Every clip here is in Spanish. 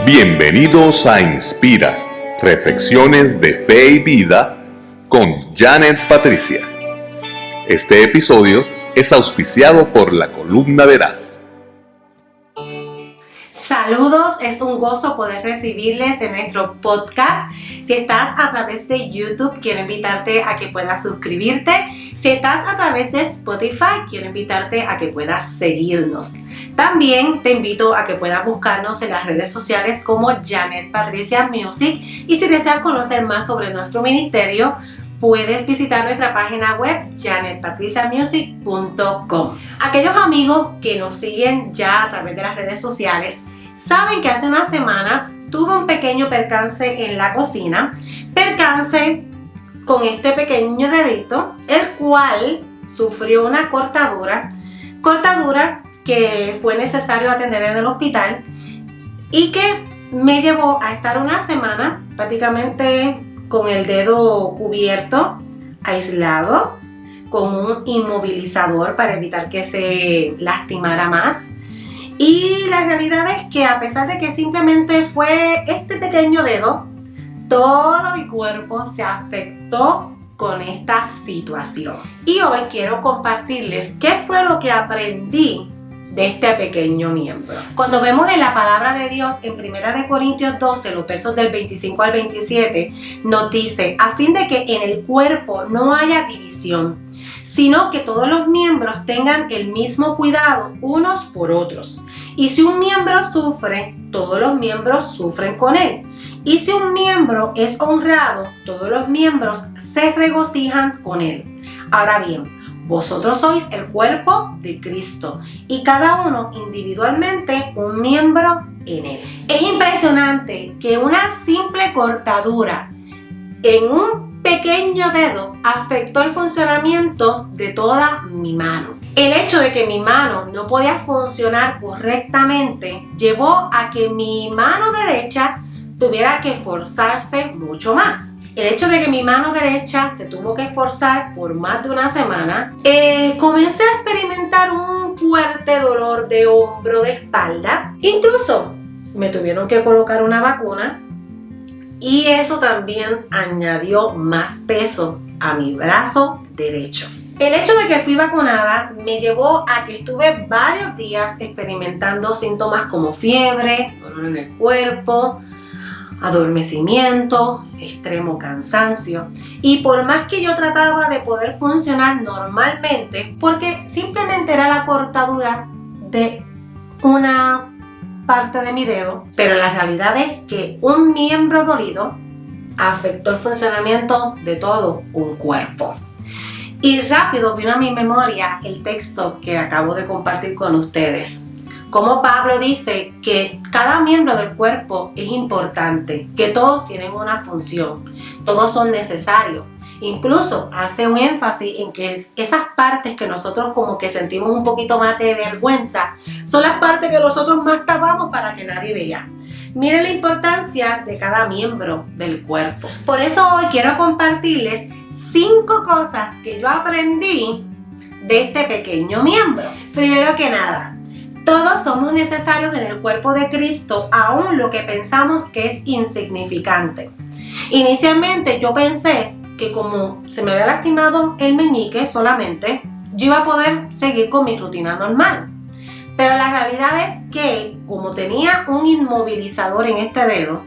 Bienvenidos a Inspira, Reflexiones de Fe y Vida con Janet Patricia. Este episodio es auspiciado por la Columna Veraz. Saludos, es un gozo poder recibirles en nuestro podcast. Si estás a través de YouTube, quiero invitarte a que puedas suscribirte. Si estás a través de Spotify, quiero invitarte a que puedas seguirnos. También te invito a que puedas buscarnos en las redes sociales como Janet Patricia Music. Y si deseas conocer más sobre nuestro ministerio, puedes visitar nuestra página web janetpatriciamusic.com. Aquellos amigos que nos siguen ya a través de las redes sociales saben que hace unas semanas tuve un pequeño percance en la cocina, percance con este pequeño dedito, el cual sufrió una cortadura que fue necesario atender en el hospital y que me llevó a estar una semana prácticamente con el dedo cubierto, aislado, con un inmovilizador para evitar que se lastimara más. Y la realidad es que a pesar de que simplemente fue este pequeño dedo, todo mi cuerpo se afectó con esta situación. Y hoy quiero compartirles qué fue lo que aprendí de este pequeño miembro. Cuando vemos en la palabra de Dios en 1 Corintios 12, los versos del 25 al 27, nos dice: a fin de que en el cuerpo no haya división, sino que todos los miembros tengan el mismo cuidado unos por otros. Y si un miembro sufre, todos los miembros sufren con él. Y si un miembro es honrado, todos los miembros se regocijan con él. Ahora bien, vosotros sois el cuerpo de Cristo y cada uno individualmente un miembro en él. Es impresionante que una simple cortadura en un pequeño dedo afectó el funcionamiento de toda mi mano. El hecho de que mi mano no podía funcionar correctamente llevó a que mi mano derecha tuviera que esforzarse mucho más. El hecho de que mi mano derecha se tuvo que esforzar por más de una semana, comencé a experimentar un fuerte dolor de hombro, de espalda. Incluso me tuvieron que colocar una vacuna y eso también añadió más peso a mi brazo derecho. El hecho de que fui vacunada me llevó a que estuve varios días experimentando síntomas como fiebre, dolor en el cuerpo, adormecimiento, extremo cansancio. Y por más que yo trataba de poder funcionar normalmente, porque simplemente era la cortadura de una parte de mi dedo, pero la realidad es que un miembro dolido afectó el funcionamiento de todo un cuerpo. Y rápido vino a mi memoria el texto que acabo de compartir con ustedes. Como Pablo dice que cada miembro del cuerpo es importante, que todos tienen una función, todos son necesarios. Incluso hace un énfasis en que esas partes que nosotros como que sentimos un poquito más de vergüenza son las partes que nosotros más tapamos para que nadie vea. Miren la importancia de cada miembro del cuerpo. Por eso hoy quiero compartirles 5 cosas que yo aprendí de este pequeño miembro. Primero que nada, todos somos necesarios en el cuerpo de Cristo, aun lo que pensamos que es insignificante. Inicialmente yo pensé que como se me había lastimado el meñique solamente, yo iba a poder seguir con mi rutina normal. Pero la realidad es que como tenía un inmovilizador en este dedo,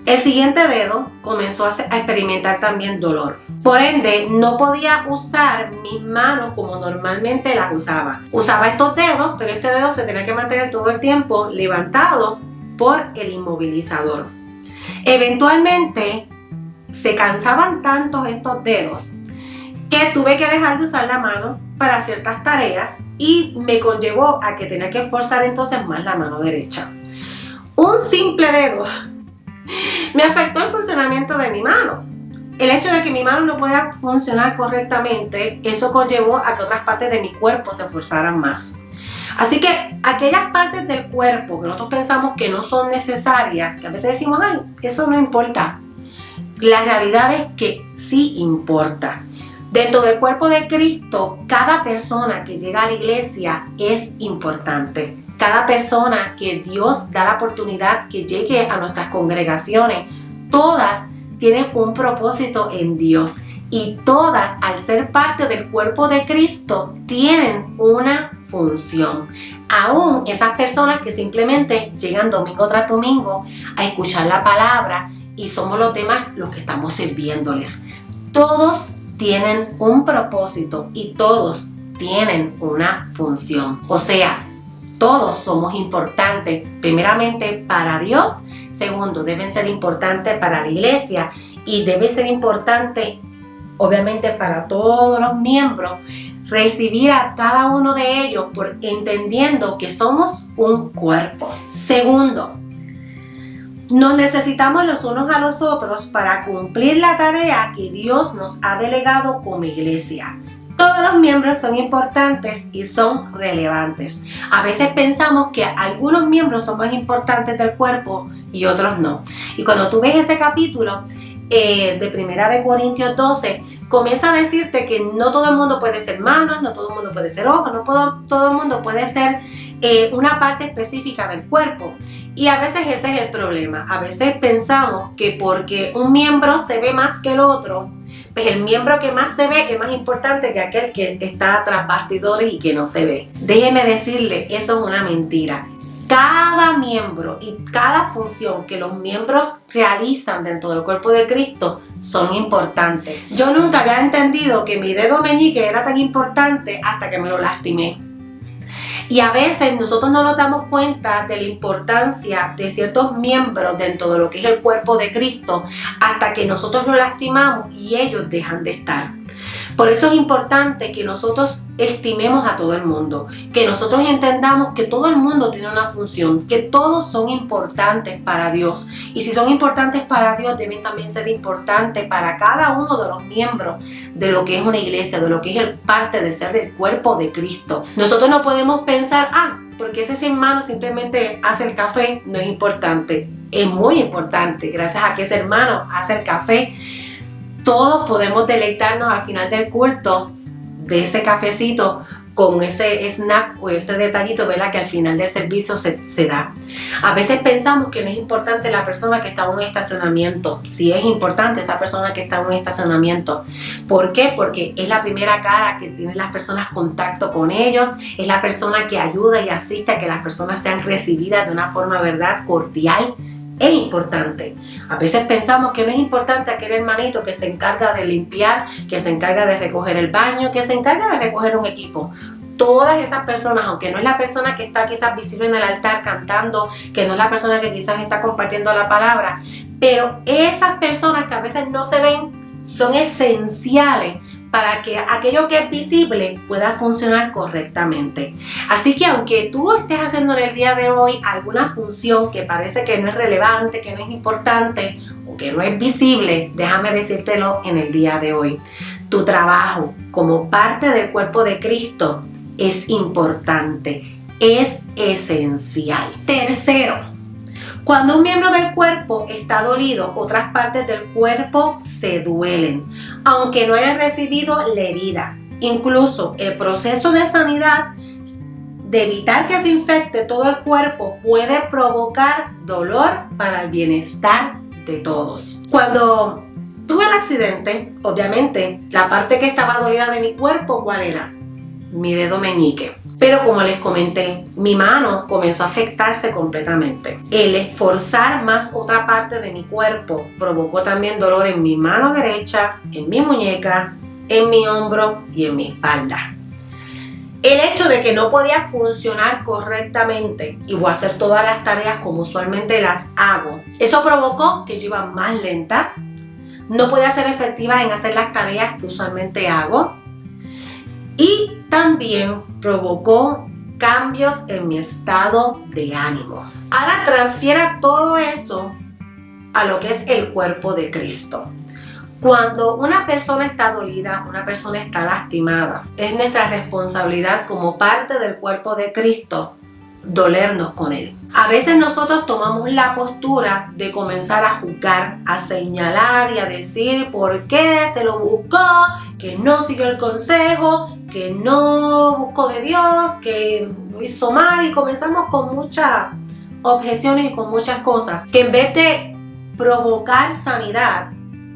el siguiente dedo comenzó a experimentar también dolor. Por ende, no podía usar mis manos como normalmente las usaba. Usaba estos dedos, pero este dedo se tenía que mantener todo el tiempo levantado por el inmovilizador. Eventualmente, se cansaban tantos estos dedos que tuve que dejar de usar la mano para ciertas tareas y me conllevó a que tenía que esforzar entonces más la mano derecha. Un simple dedo me afectó el funcionamiento de mi mano. El hecho de que mi mano no pueda funcionar correctamente, eso conllevó a que otras partes de mi cuerpo se esforzaran más. Así que aquellas partes del cuerpo que nosotros pensamos que no son necesarias, que a veces decimos, ay, eso no importa. La realidad es que sí importa. Dentro del cuerpo de Cristo, cada persona que llega a la iglesia es importante. cada persona que Dios da la oportunidad que llegue a nuestras congregaciones, todas tienen un propósito en Dios y todas, al ser parte del cuerpo de Cristo, tienen una función. Aún esas personas que simplemente llegan domingo tras domingo a escuchar la palabra y somos los demás los que estamos sirviéndoles. Todos tienen un propósito y todos tienen una función. O sea, todos somos importantes, primeramente para Dios, segundo, deben ser importantes para la iglesia y debe ser importante, obviamente, para todos los miembros, recibir a cada uno de ellos por entendiendo que somos un cuerpo. Segundo, nos necesitamos los unos a los otros para cumplir la tarea que Dios nos ha delegado como iglesia. Todos los miembros son importantes y son relevantes. A veces pensamos que algunos miembros son más importantes del cuerpo y otros no. Y cuando tú ves ese capítulo de Primera de Corintios 12, comienza a decirte que no todo el mundo puede ser manos, no todo el mundo puede ser ojos, no todo el mundo puede ser una parte específica del cuerpo. Y a veces ese es el problema. A veces pensamos que porque un miembro se ve más que el otro, pues el miembro que más se ve es más importante que aquel que está tras bastidores y que no se ve. Déjeme decirle, eso es una mentira. Cada miembro y cada función que los miembros realizan dentro del cuerpo de Cristo son importantes. Yo nunca había entendido que mi dedo meñique era tan importante hasta que me lo lastimé. Y a veces nosotros no nos damos cuenta de la importancia de ciertos miembros dentro de lo que es el cuerpo de Cristo hasta que nosotros lo lastimamos y ellos dejan de estar. Por eso es importante que nosotros estimemos a todo el mundo, que nosotros entendamos que todo el mundo tiene una función, que todos son importantes para Dios. Y si son importantes para Dios, deben también ser importantes para cada uno de los miembros de lo que es una iglesia, de lo que es el parte de ser del cuerpo de Cristo. Nosotros no podemos pensar, porque ese hermano simplemente hace el café, no es importante. Es muy importante, gracias a que ese hermano hace el café. Todos podemos deleitarnos al final del culto de ese cafecito con ese snack o ese detallito, ¿verdad?, que al final del servicio se da. A veces pensamos que no es importante la persona que está en un estacionamiento. Sí es importante esa persona que está en un estacionamiento. ¿Por qué? Porque es la primera cara que tienen las personas contacto con ellos, es la persona que ayuda y asiste a que las personas sean recibidas de una forma, ¿verdad?, cordial. Es importante. A veces pensamos que no es importante aquel hermanito que se encarga de limpiar, que se encarga de recoger el baño, que se encarga de recoger un equipo. Todas esas personas, aunque no es la persona que está quizás visible en el altar cantando, que no es la persona que quizás está compartiendo la palabra, pero esas personas que a veces no se ven son esenciales para que aquello que es visible pueda funcionar correctamente. Así que aunque tú estés haciendo en el día de hoy alguna función que parece que no es relevante, que no es importante o que no es visible, déjame decírtelo en el día de hoy. Tu trabajo como parte del cuerpo de Cristo es importante, es esencial. Tercero, cuando un miembro del cuerpo está dolido, otras partes del cuerpo se duelen, aunque no hayan recibido la herida. Incluso el proceso de sanidad, de evitar que se infecte todo el cuerpo, puede provocar dolor para el bienestar de todos. Cuando tuve el accidente, obviamente, la parte que estaba dolida de mi cuerpo, ¿cuál era? Mi dedo meñique. Pero como les comenté, mi mano comenzó a afectarse completamente. El esforzar más otra parte de mi cuerpo provocó también dolor en mi mano derecha, en mi muñeca, en mi hombro y en mi espalda. El hecho de que no podía funcionar correctamente y voy a hacer todas las tareas como usualmente las hago, eso provocó que yo iba más lenta, no podía ser efectiva en hacer las tareas que usualmente hago y también provocó cambios en mi estado de ánimo. Ahora transfiera todo eso a lo que es el cuerpo de Cristo. Cuando una persona está dolida, una persona está lastimada, es nuestra responsabilidad como parte del cuerpo de Cristo dolernos con él. A veces nosotros tomamos la postura de comenzar a juzgar, a señalar y a decir por qué se lo buscó, que no siguió el consejo, que no buscó de Dios, que lo hizo mal, y comenzamos con muchas objeciones y con muchas cosas que en vez de provocar sanidad,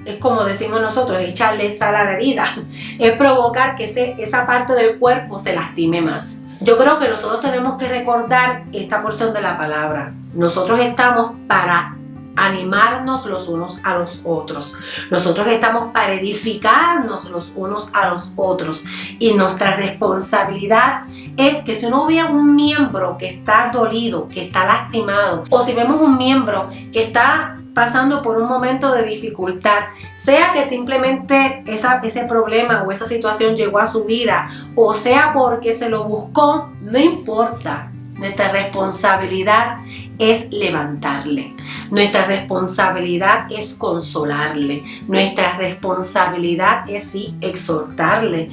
es como decimos nosotros, echarle sal a la herida, es provocar que esa parte del cuerpo se lastime más. Yo creo que nosotros tenemos que recordar esta porción de la palabra. Nosotros estamos para animarnos los unos a los otros. Nosotros estamos para edificarnos los unos a los otros. Y nuestra responsabilidad es que si uno ve a un miembro que está dolido, que está lastimado, o si vemos un miembro que está pasando por un momento de dificultad, sea que simplemente ese problema o esa situación llegó a su vida, o sea porque se lo buscó, no importa. Nuestra responsabilidad es levantarle. Nuestra responsabilidad es consolarle. Nuestra responsabilidad es sí exhortarle,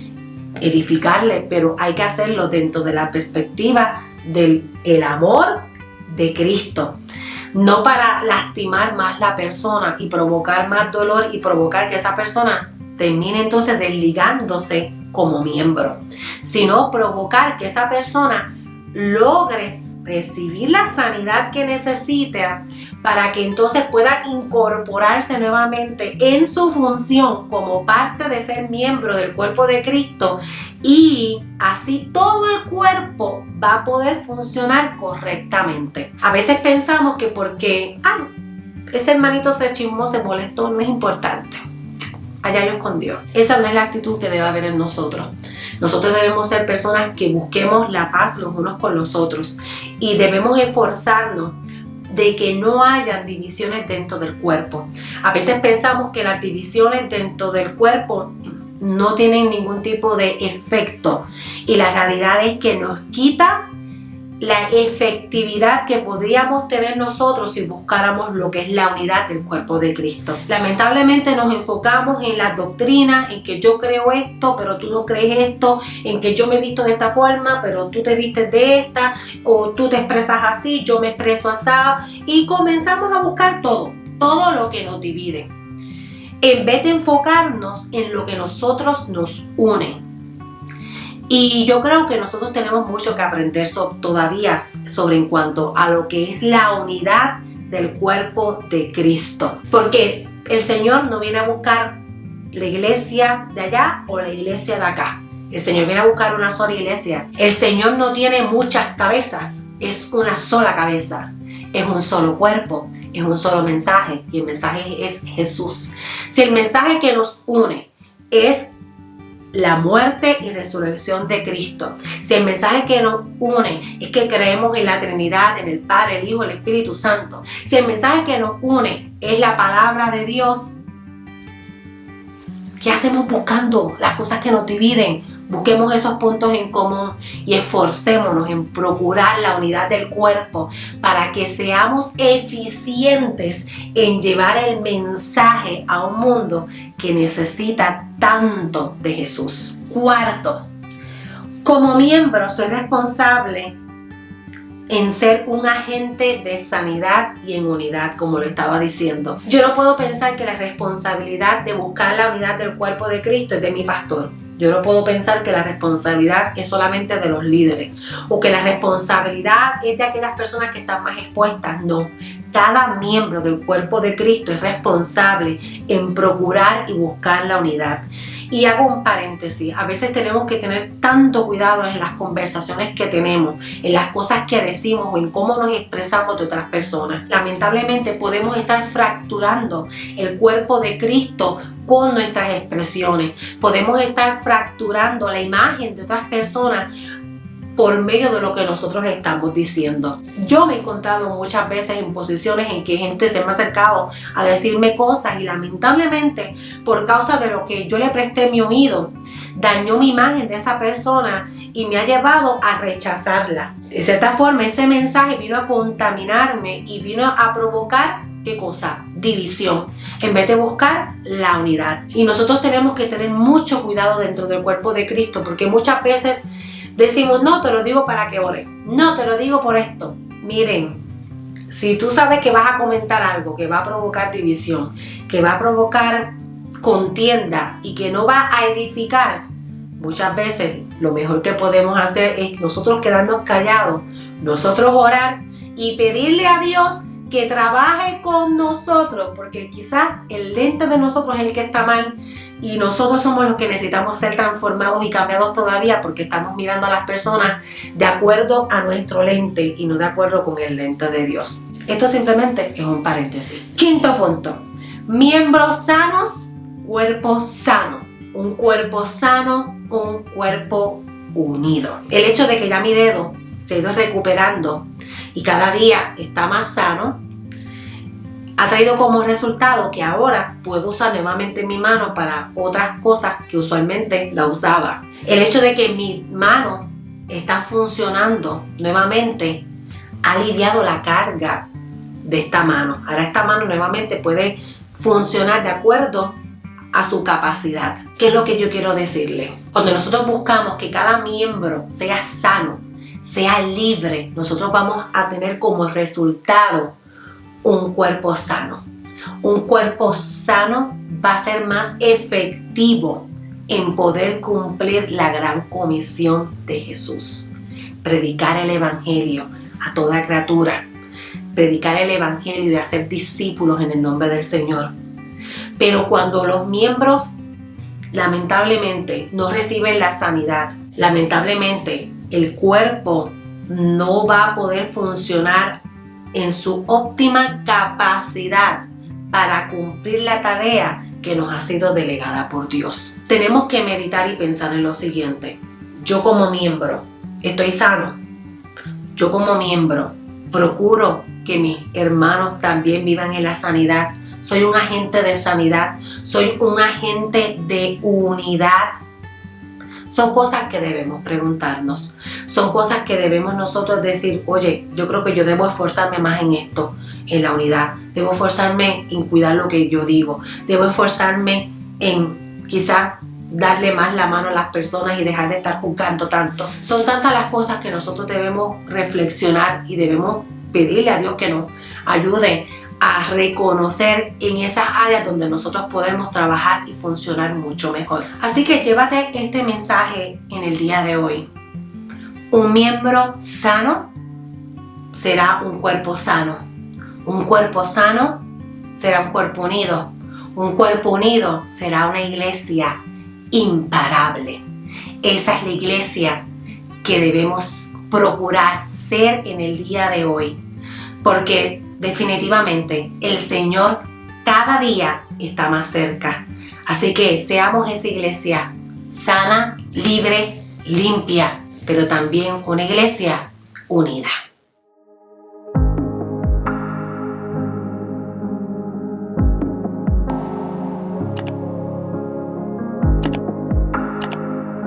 edificarle, pero hay que hacerlo dentro de la perspectiva del amor de Cristo. No para lastimar más la persona y provocar más dolor y provocar que esa persona termine entonces desligándose como miembro, sino provocar que esa persona logre recibir la sanidad que necesita para que entonces pueda incorporarse nuevamente en su función como parte de ser miembro del cuerpo de Cristo, y así todo el cuerpo va a poder funcionar correctamente. A veces pensamos que porque ese hermanito se chismó, se molestó, no es importante. Allá lo escondió. Esa no es la actitud que debe haber en nosotros. Nosotros debemos ser personas que busquemos la paz los unos con los otros, y debemos esforzarnos de que no haya divisiones dentro del cuerpo. A veces pensamos que las divisiones dentro del cuerpo no tienen ningún tipo de efecto, y la realidad es que nos quita la efectividad que podríamos tener nosotros si buscáramos lo que es la unidad del cuerpo de Cristo. Lamentablemente nos enfocamos en las doctrinas, en que yo creo esto, pero tú no crees esto, en que yo me he visto de esta forma, pero tú te vistes de esta, o tú te expresas así, yo me expreso así, y comenzamos a buscar todo lo que nos divide, en vez de enfocarnos en lo que nosotros nos une. Y yo creo que nosotros tenemos mucho que aprender todavía sobre en cuanto a lo que es la unidad del cuerpo de Cristo. Porque el Señor no viene a buscar la iglesia de allá o la iglesia de acá. El Señor viene a buscar una sola iglesia. El Señor no tiene muchas cabezas, es una sola cabeza. Es un solo cuerpo, es un solo mensaje, y el mensaje es Jesús. Si el mensaje que nos une es la muerte y resurrección de Cristo, si el mensaje que nos une es que creemos en la Trinidad, en el Padre, el Hijo, el Espíritu Santo, si el mensaje que nos une es la palabra de Dios, ¿qué hacemos buscando las cosas que nos dividen? Busquemos esos puntos en común y esforcémonos en procurar la unidad del cuerpo para que seamos eficientes en llevar el mensaje a un mundo que necesita tanto de Jesús. Cuarto, como miembro soy responsable en ser un agente de sanidad y en unidad, como lo estaba diciendo. Yo no puedo pensar que la responsabilidad de buscar la unidad del cuerpo de Cristo es de mi pastor. Yo no puedo pensar que la responsabilidad es solamente de los líderes, o que la responsabilidad es de aquellas personas que están más expuestas. No, cada miembro del cuerpo de Cristo es responsable en procurar y buscar la unidad. Y hago un paréntesis, a veces tenemos que tener tanto cuidado en las conversaciones que tenemos, en las cosas que decimos o en cómo nos expresamos de otras personas. Lamentablemente podemos estar fracturando el cuerpo de Cristo con nuestras expresiones. Podemos estar fracturando la imagen de otras personas por medio de lo que nosotros estamos diciendo. Yo me he encontrado muchas veces en posiciones en que gente se me ha acercado a decirme cosas, y lamentablemente por causa de lo que yo le presté mi oído, dañó mi imagen de esa persona y me ha llevado a rechazarla. De cierta forma, ese mensaje vino a contaminarme y vino a provocar, ¿qué cosa? División, en vez de buscar la unidad. Y nosotros tenemos que tener mucho cuidado dentro del cuerpo de Cristo, porque muchas veces decimos, no te lo digo para que ores, no te lo digo por esto. Miren, si tú sabes que vas a comentar algo que va a provocar división, que va a provocar contienda y que no va a edificar, muchas veces lo mejor que podemos hacer es nosotros quedarnos callados, nosotros orar y pedirle a Dios que trabaje con nosotros, porque quizás el lente de nosotros es el que está mal y nosotros somos los que necesitamos ser transformados y cambiados todavía, porque estamos mirando a las personas de acuerdo a nuestro lente y no de acuerdo con el lente de Dios. Esto simplemente es un paréntesis. Quinto punto: miembros sanos, cuerpo sano. Un cuerpo sano, un cuerpo unido. El hecho de que ya mi dedo se ha ido recuperando y cada día está más sano, ha traído como resultado que ahora puedo usar nuevamente mi mano para otras cosas que usualmente la usaba. El hecho de que mi mano está funcionando nuevamente ha aliviado la carga de esta mano. Ahora esta mano nuevamente puede funcionar de acuerdo a su capacidad. ¿Qué es lo que yo quiero decirle? Cuando nosotros buscamos que cada miembro sea sano, sea libre, nosotros vamos a tener como resultado un cuerpo sano. Un cuerpo sano va a ser más efectivo en poder cumplir la gran comisión de Jesús. Predicar el evangelio a toda criatura. Predicar el evangelio y hacer discípulos en el nombre del Señor. Pero cuando los miembros lamentablemente no reciben la sanidad, lamentablemente el cuerpo no va a poder funcionar en su óptima capacidad para cumplir la tarea que nos ha sido delegada por Dios. Tenemos que meditar y pensar en lo siguiente: yo como miembro estoy sano, yo como miembro procuro que mis hermanos también vivan en la sanidad, soy un agente de sanidad, soy un agente de unidad. Son cosas que debemos preguntarnos, son cosas que debemos nosotros decir, oye, yo creo que yo debo esforzarme más en esto, en la unidad, debo esforzarme en cuidar lo que yo digo, debo esforzarme en quizás darle más la mano a las personas y dejar de estar juzgando tanto. Son tantas las cosas que nosotros debemos reflexionar y debemos pedirle a Dios que nos ayude a reconocer en esas áreas donde nosotros podemos trabajar y funcionar mucho mejor. Así que llévate este mensaje en el día de hoy. Un miembro sano será un cuerpo sano. Un cuerpo sano será un cuerpo unido. Un cuerpo unido será una iglesia imparable. Esa es la iglesia que debemos procurar ser en el día de hoy, porque definitivamente el Señor cada día está más cerca. Así que seamos esa iglesia sana, libre, limpia, pero también una iglesia unida.